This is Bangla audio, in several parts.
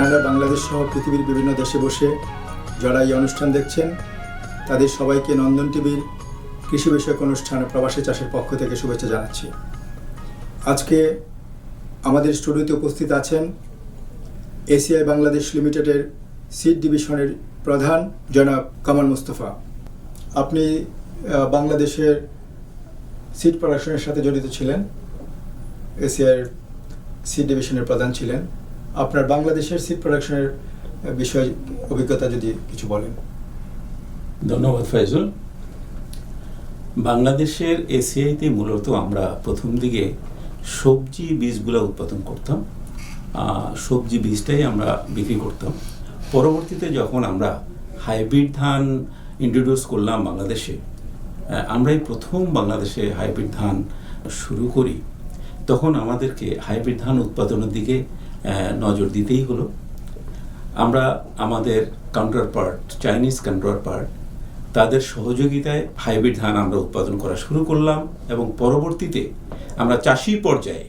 কানাডা, বাংলাদেশ সহ পৃথিবীর বিভিন্ন দেশে বসে যারা এই অনুষ্ঠান দেখছেন তাদের সবাইকে নন্দন টিভির কৃষি বিষয়ক অনুষ্ঠান প্রবাসী চাষের পক্ষ থেকে শুভেচ্ছা জানাচ্ছি। আজকে আমাদের স্টুডিওতে উপস্থিত আছেন এসিআই বাংলাদেশ লিমিটেডের সিড ডিভিশনের প্রধান জনাব কামাল মুস্তফা। আপনি বাংলাদেশের সিড প্রোডাকশনের সাথে জড়িত ছিলেন, এসিআইয়ের সিড ডিভিশনের প্রধান ছিলেন। আপনার বাংলাদেশের সিড প্রোডাকশনের বিষয়ে অভিজ্ঞতা যদি কিছু বলেন। ধন্যবাদ ফাইজুল। বাংলাদেশের এসিআইতে মূলত আমরা প্রথম দিকে সবজি বীজগুলো উৎপাদন করতাম, সবজি বীজটাই আমরা বিক্রি করতাম। পরবর্তীতে যখন আমরা হাইব্রিড ধান ইন্ট্রোডিউস করলাম বাংলাদেশে, আমরাই প্রথম বাংলাদেশে হাইব্রিড ধান শুরু করি, তখন আমাদেরকে হাইব্রিড ধান উৎপাদনের দিকে নজর দিতেই হলো। আমরা আমাদের কাউন্টারপার্ট, চাইনিজ কাউন্টারপার্ট, তাদের সহযোগিতায় হাইব্রিড ধান আমরা উৎপাদন করা শুরু করলাম এবং পরবর্তীতে আমরা চাষি পর্যায়ে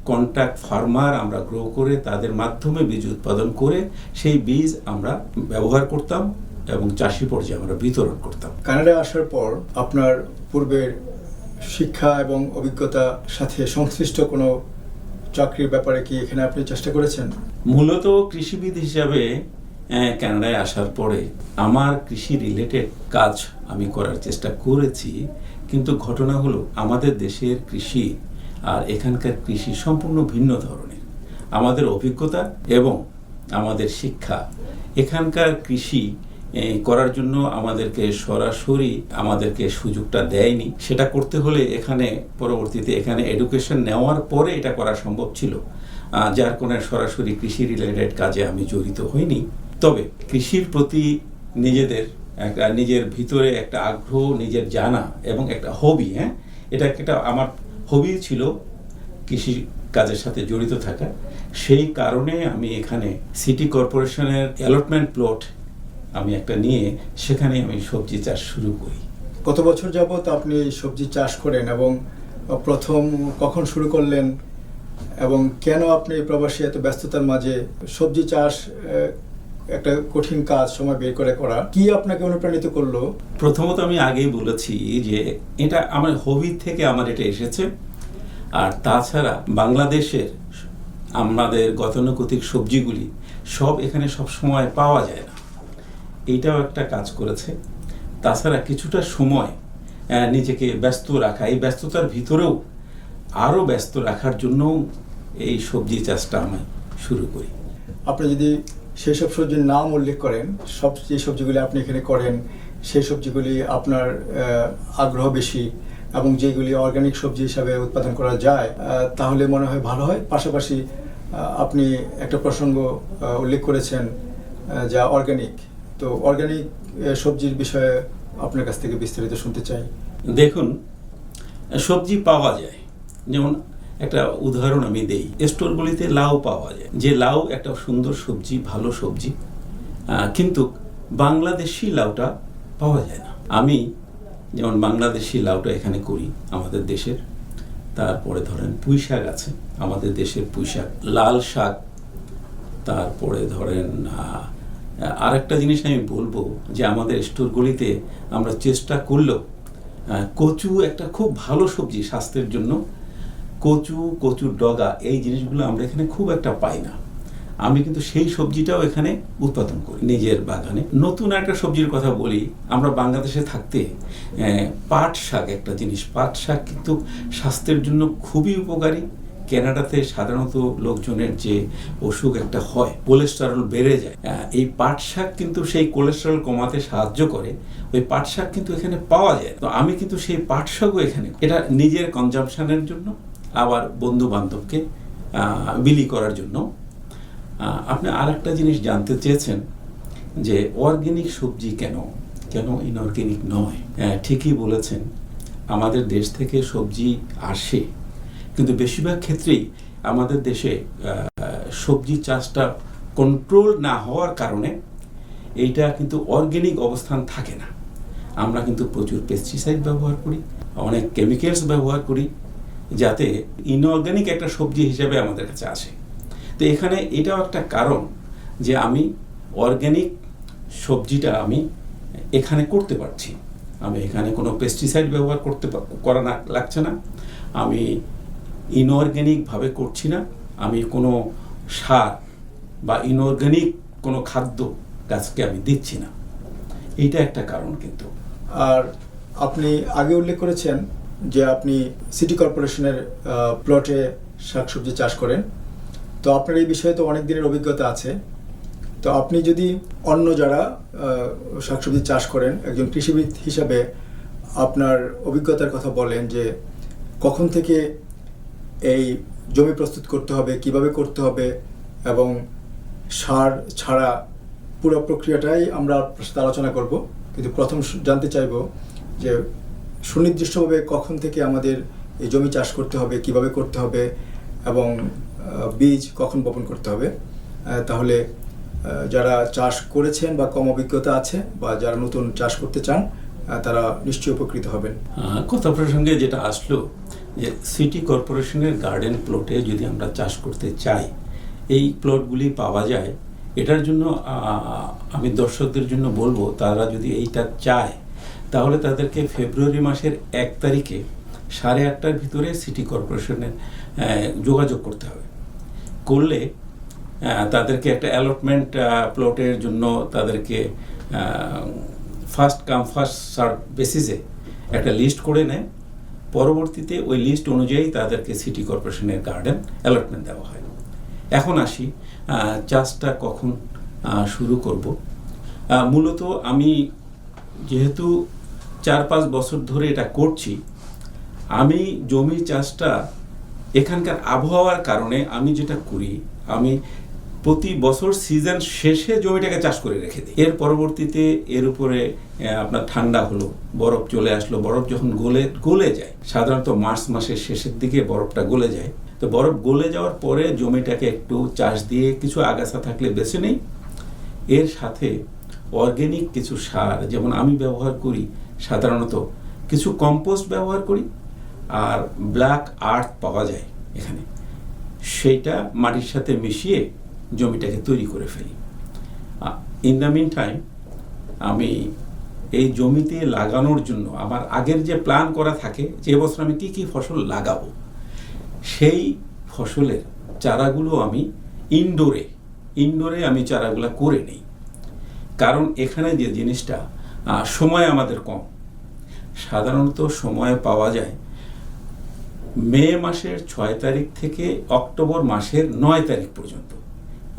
কন্ট্রাক্ট ফার্মার আমরা গ্রো করে তাদের মাধ্যমে বীজ উৎপাদন করে সেই বীজ আমরা ব্যবহার করতাম এবং চাষি পর্যায়ে আমরা বিতরণ করতাম। কানাডায় আসার পর আপনার পূর্বের শিক্ষা এবং অভিজ্ঞতার সাথে সংশ্লিষ্ট কোনো চাকরির ব্যাপারে কি এখানে আপনি চেষ্টা করেছেন? মূলত কৃষিবিদ হিসাবে কানাডায় আসার পরে আমার কৃষি রিলেটেড কাজ আমি করার চেষ্টা করেছি, কিন্তু ঘটনা হলো আমাদের দেশের কৃষি আর এখানকার কৃষি সম্পূর্ণ ভিন্ন ধরনের। আমাদের অভিজ্ঞতা এবং আমাদের শিক্ষা এখানকার কৃষি করার জন্য আমাদেরকে সরাসরি আমাদেরকে সুযোগটা দেয়নি। সেটা করতে হলে পরবর্তীতে এখানে এডুকেশন নেওয়ার পরে এটা করা সম্ভব ছিল, যার কোনো সরাসরি কৃষি রিলেটেড কাজে আমি জড়িত হইনি। তবে কৃষির প্রতি নিজের ভিতরে একটা আগ্রহ, নিজের জানা এবং একটা হবি, এটা একটা আমার হবি ছিল কৃষি কাজের সাথে জড়িত থাকা। সেই কারণে আমি এখানে সিটি কর্পোরেশনের অ্যালটমেন্ট প্লট আমি একটা নিয়ে সেখানে আমি সবজি চাষ শুরু করি। কত বছর যাবত আপনি সবজি চাষ করেন এবং প্রথম কখন শুরু করলেন এবং কেন আপনি প্রবাসী এত ব্যস্ততার মাঝে সবজি চাষ একটা কঠিন কাজ সময় বের করে করা কি আপনাকে অনুপ্রাণিত করলো? প্রথমত আমি আগেই বলেছি যে এটা আমার হবি থেকে আমার এটা এসেছে। আর তাছাড়া বাংলাদেশের আমাদের গতানুগতিক সবজিগুলি সব এখানে সব সময় পাওয়া যায় না, এইটাও একটা কাজ করেছে। তাছাড়া কিছুটা সময় নিজেকে ব্যস্ত রাখা, এই ব্যস্ততার ভিতরেও আরও ব্যস্ত রাখার জন্য এই সবজি চাষটা আমি শুরু করি। আপনি যদি সেই সব সবজির নাম উল্লেখ করেন, যে সবজিগুলি আপনি এখানে করেন সেই সবজিগুলি আপনার আগ্রহ বেশি এবং যেগুলি অর্গানিক সবজি হিসাবে উৎপাদন করা যায় তাহলে মনে হয় ভালো হয়। পাশাপাশি আপনি একটা প্রসঙ্গ উল্লেখ করেছেন যা অর্গানিক, তো অর্গানিক সবজির বিষয়ে আপনার কাছ থেকে বিস্তারিত শুনতে চাই। দেখুন, সবজি পাওয়া যায়, যেমন একটা উদাহরণ আমি দেই, স্টোরগুলিতে লাউ পাওয়া যায়, যে লাউ একটা সুন্দর সবজি, ভালো সবজি, কিন্তু বাংলাদেশি লাউটা পাওয়া যায় না। আমি যেমন বাংলাদেশি লাউটা এখানে করি আমাদের দেশের। তারপরে ধরেন পুঁই শাক আছে, আমাদের দেশের পুঁই শাক, লাল শাক। তারপরে ধরেন আরেকটা জিনিস আমি বলবো যে আমাদের স্টোরগুলিতে আমরা চেষ্টা করলেও কচু একটা খুব ভালো সবজি স্বাস্থ্যের জন্য, কচুর ডগা, এই জিনিসগুলো আমরা এখানে খুব একটা পাই না। আমি কিন্তু সেই সবজিটাও এখানে উৎপাদন করি নিজের বাগানে। নতুন একটা সবজির কথা বলি, আমরা বাংলাদেশে থাকতে পাট শাক একটা জিনিস, পাট শাক কিন্তু স্বাস্থ্যের জন্য খুবই উপকারী। কানাডাতে সাধারণত লোকজনের যে অসুখ একটা হয়, কোলেস্টেরল বেড়ে যায়, এই পাট শাক কিন্তু সেই কোলেস্টেরল কমাতে সাহায্য করে। ওই পাট শাক কিন্তু এখানে পাওয়া যায়। তো আমি কিন্তু সেই পাট শাকও এখানে, এটা নিজের কনজাম্পশনের জন্য, আবার বন্ধু বান্ধবকে বিলি করার জন্য। আপনি আর একটা জিনিস জানতে চেয়েছেন যে অর্গানিক সবজি কেন ইনঅর্গানিক নয়। ঠিকই বলেছেন, আমাদের দেশ থেকে সবজি আসে, কিন্তু বেশিরভাগ ক্ষেত্রেই আমাদের দেশে সবজি চাষটা কন্ট্রোল না হওয়ার কারণে এইটা কিন্তু অর্গানিক অবস্থান থাকে না। আমরা কিন্তু প্রচুর পেস্টিসাইড ব্যবহার করি, অনেক কেমিক্যালস ব্যবহার করি, যাতে ইনঅর্গানিক একটা সবজি হিসেবে আমাদের কাছে আসে। তো এখানে এটাও একটা কারণ যে আমি অর্গ্যানিক সবজিটা আমি এখানে করতে পারছি। আমি এখানে কোনো পেস্টিসাইড ব্যবহার করা লাগছে না, আমি ইনঅর্গ্যানিকভাবে করছি না, আমি কোনো সার বা ইনঅর্গ্যানিক কোনো খাদ্য গাছকে আমি দিচ্ছি না। এইটা একটা কারণ। কিন্তু আর আপনি আগে উল্লেখ করেছেন যে আপনি সিটি কর্পোরেশনের প্লটে শাকসবজি চাষ করেন, তো আপনার এই বিষয়ে তো অনেক দিনের অভিজ্ঞতা আছে। তো আপনি যদি অন্য যারা শাকসবজি চাষ করেন একজন কৃষিবিদ হিসাবে আপনার অভিজ্ঞতার কথা বলেন যে কখন থেকে এই জমি প্রস্তুত করতে হবে, কিভাবে করতে হবে, এবং সার ছাড়া পুরো প্রক্রিয়াটাই আমরা আপনার সাথে আলোচনা করব। কিন্তু প্রথম জানতে চাইব যে সুনির্দিষ্টভাবে কখন থেকে আমাদের এই জমি চাষ করতে হবে, কিভাবে করতে হবে, এবং বীজ কখন বপন করতে হবে। তাহলে যারা চাষ করেছেন বা কম অভিজ্ঞতা আছে বা যারা নতুন চাষ করতে চান তারা নিশ্চয়ই উপকৃত হবেন। কথা প্রসঙ্গে যেটা আসলো যে সিটি কর্পোরেশনের গার্ডেন প্লটে যদি আমরা চাষ করতে চাই, এই প্লটগুলি পাওয়া যায়। এটার জন্য আমি দর্শকদের জন্য বলবো, তারা যদি এইটা চায় তাহলে তাদেরকে ফেব্রুয়ারি মাসের 1 তারিখে 8:30টার ভিতরে সিটি কর্পোরেশনের যোগাযোগ করতে হবে। করলে তাদেরকে একটা অ্যালটমেন্ট প্লটের জন্য তাদেরকে ফার্স্ট কাম ফার্স্ট সার্ভ বেসিসে একটা লিস্ট করে নেয়। পরবর্তীতে ওই লিস্ট অনুযায়ী তাদেরকে সিটি কর্পোরেশনের গার্ডেন অ্যালটমেন্ট দেওয়া হয়। এখন আসি চাষটা কখন শুরু করব। মূলত আমি যেহেতু 4-5 বছর ধরে এটা করছি, আমি জমি চাষটা এখানকার আবহাওয়ার কারণে আমি যেটা করি, আমি প্রতি বছর সিজন শেষে জমিটাকে চাষ করে রেখে দিই। এর পরবর্তীতে এর উপরে আপনার ঠান্ডা হলো, বরফ চলে আসলো, বরফ যখন গলে যায়, সাধারণত মার্চ মাসের শেষের দিকে বরফটা গলে যায়। তো বরফ গলে যাওয়ার পরে জমিটাকে একটু চাষ দিয়ে কিছু আগাছা থাকলে বেছে নেই। এর সাথে অর্গ্যানিক কিছু সার, যেমন আমি ব্যবহার করি সাধারণত কিছু কম্পোস্ট ব্যবহার করি, আর ব্ল্যাক আর্থ পাওয়া যায় এখানে, সেইটা মাটির সাথে মিশিয়ে জমিটাকে তৈরি করে ফেলি। ইন দ্য মিন টাইম আমি এই জমিতে লাগানোর জন্য আমার আগের যে প্ল্যান করা থাকে যে এবছর আমি কি কি ফসল লাগাবো, সেই ফসলের চারাগুলো আমি ইনডোরে আমি চারাগুলো করে নেই। কারণ এখানে যে জিনিসটা, সময় আমাদের কম। সাধারণত সময় পাওয়া যায় মে মাসের 6 তারিখ থেকে অক্টোবর মাসের 9 তারিখ পর্যন্ত।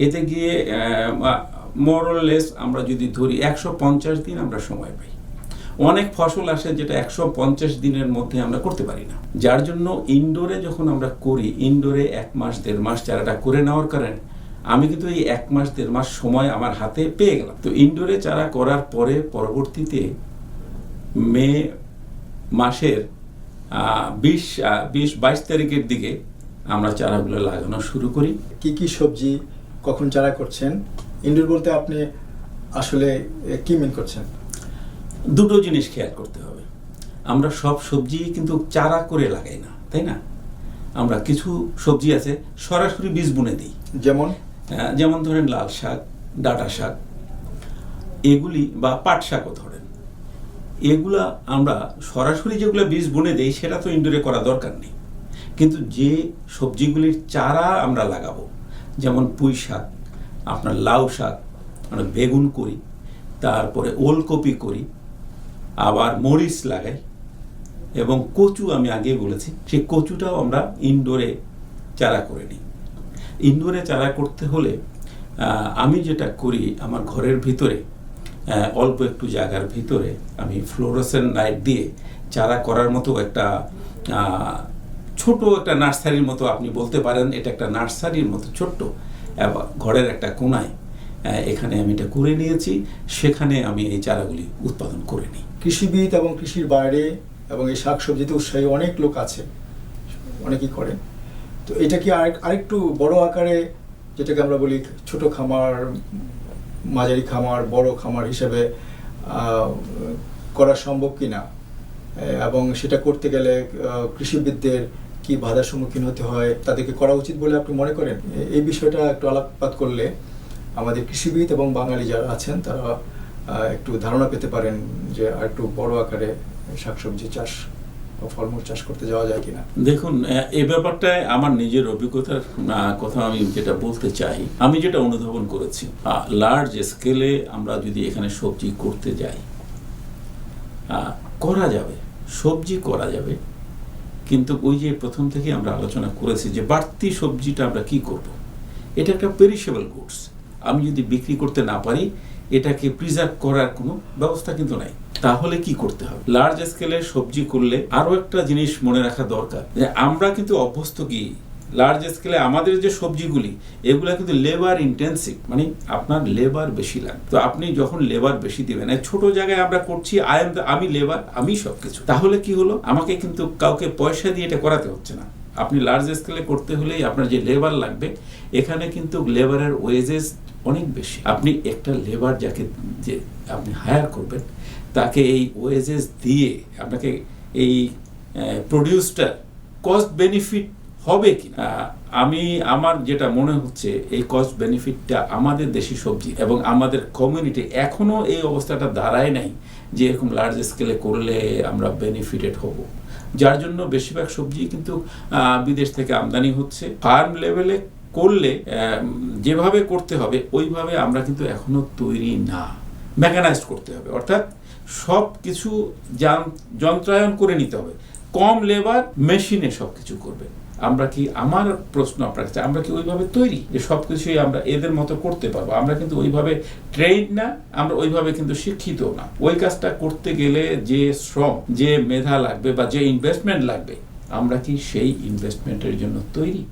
এতে গিয়ে মোরলেস আমরা যদি ধরি 150 দিন আমরা সময় পাই। অনেক ফসল আসে যেটা 150 দিনের মধ্যে আমরা করতে পারি না। যার জন্য ইনডোরে যখন আমরা করি, ইনডোরে 1 মাস 1.5 মাস চারাটা করে নেওয়ার কারণে আমি কিন্তু এই 1 মাস 1.5 মাস সময় আমার হাতে পেয়ে গেলাম। তো ইনডোরে চারা করার পরে পরবর্তীতে মে মাসের 20-22 তারিখের দিকে আমরা চারাগুলো লাগানো শুরু করি। কি কি সবজি কখন চারা করছেন? ইনডোর বলতে আপনি আসলে কি মিন করছেন? দুটো জিনিস খেয়াল করতে হবে। আমরা সব সবজি কিন্তু চারা করে লাগাই না, তাই না? আমরা কিছু সবজি আছে সরাসরি বীজ বুনে দিই। যেমন ধরেন লাল শাক, ডাঁটা শাক, এগুলি, বা পাট শাকও ধরেন, এগুলা আমরা সরাসরি যেগুলো বীজ বুনে দেই সেটা তো ইনডোরে করা দরকার নেই। কিন্তু যে সবজিগুলির চারা আমরা লাগাবো, যেমন পুঁই শাক, আপনার লাউ শাক, আমরা বেগুন করি, তারপরে ওলকপি করি, আবার মরিচ লাগাই, এবং কচু আমি আগে বলেছি, সেই কচুটাও আমরা ইনডোরে চারা করে নিই। ইনডোরে চারা করতে হলে আমি যেটা করি, আমার ঘরের ভিতরে অল্প একটু জায়গার ভিতরে আমি ফ্লোরোসেন্ট লাইট দিয়ে চারা করার মতো একটা ছোট একটা নার্সারির মতো আপনি বলতে পারেন, এটা একটা নার্সারির মতো ছোট্ট ঘরের একটা কোনায় এখানে আমি এটা করে নিয়েছি, সেখানে আমি এই চারাগুলি উৎপাদন করে নিই। কৃষিবিদ এবং কৃষির বাইরে এবং এই শাকসবজিতে উৎসাহী অনেক লোক আছে, অনেকেই করেন। তো এটা কি আরেকটু বড় আকারে, যেটাকে আমরা বলি ছোট খামার, মাঝারি খামার, বড় খামার হিসেবে করা সম্ভব কিনা, এবং সেটা করতে গেলে কৃষিবিদদের কি বাধার সম্মুখীন হতে হয়, তাদেরকে করা উচিত বলে আপনি মনে করেন? এই বিষয়টা একটু আলোকপাত করলে আমাদের কৃষিবিদ এবং বাঙালি যারা আছেন তারা একটু ধারণা পেতে পারেন যে আর একটু বড় আকারে শাকসবজি চাষ বা ফলমূল চাষ করতে যাওয়া যায় কিনা। দেখুন, এই ব্যাপারটায় আমার নিজের অভিজ্ঞতার কথা আমি যেটা বলতে চাই, আমি যেটা অনুধাবন করেছি, লার্জ স্কেলে আমরা যদি এখানে সবজি করতে যাই, করা যাবে, সবজি করা যাবে, কিন্তু ওই যে প্রথম থেকে আমরা আলোচনা করেছি যে বাড়তি সবজিটা আমরা কি করব, এটা একটা পেরিশেবল গুডস। আমি যদি বিক্রি করতে না পারি, এটাকে প্রিজার্ভ করার কোনো ব্যবস্থা কিন্তু নাই। তাহলে কি করতে হবে? লার্জ স্কেলে সবজি করলে আরো একটা জিনিস মনে রাখা দরকার, যে আমরা কিন্তু অভ্যস্ত কি লার্জ স্কেলে আমাদের যে সবজিগুলি এগুলা কিন্তু লেবার ইন্টেন্সিভ, মানে আপনার লেবার বেশি লাগে। তো আপনি যখন লেবার বেশি দিবেন, ছোট জায়গায় আমরা করছি, আমি লেবার, আমি সবকিছু, তাহলে কি হলো, আমাকে কিন্তু কাউকে পয়সা দিয়ে এটা করাতে হচ্ছে না। আপনি লার্জ স্কেলে করতে হলেই আপনার যে লেবার লাগবে, এখানে কিন্তু লেবারের ওয়েজেস অনেক বেশি। আপনি একটা লেবার যাকে যে আপনি হায়ার করবেন, তাকে এই ওয়েজেস দিয়ে আপনাকে এই প্রডিউসটার কস্ট বেনিফিট হবে কি আমি আমার যেটা মনে হচ্ছে এই কস্ট বেনিফিটটা আমাদের দেশি সবজি এবং আমাদের কমিউনিটি এখনো এই অবস্থাটা দাঁড়ায় নাই যে এরকম লার্জ স্কেলে করলে আমরা বেনিফিটেড হব, যার জন্য বেশিরভাগ সবজি কিন্তু বিদেশ থেকে আমদানি হচ্ছে। ফার্ম লেভেলে করলে যেভাবে করতে হবে ওইভাবে আমরা কিন্তু এখনো তৈরি না, মেকানাইজড করতে হবে, অর্থাৎ সব কিছু যন্ত্রায়ন করে নিতে হবে, কম লেবার, মেশিনে সব কিছু করবে। আমরা কি, আমার প্রশ্ন আপনার কাছে, আমরা কি ওইভাবে তৈরি যে সব কিছুই আমরা এদের মতো করতে পারবো? আমরা কিন্তু ওইভাবে ট্রেন্ড না, আমরা ওইভাবে কিন্তু শিক্ষিত না। ওই কাজটা করতে গেলে যে শ্রম, যে মেধা লাগবে বা যে ইনভেস্টমেন্ট লাগবে, আমরা কি সেই ইনভেস্টমেন্টের জন্য তৈরি?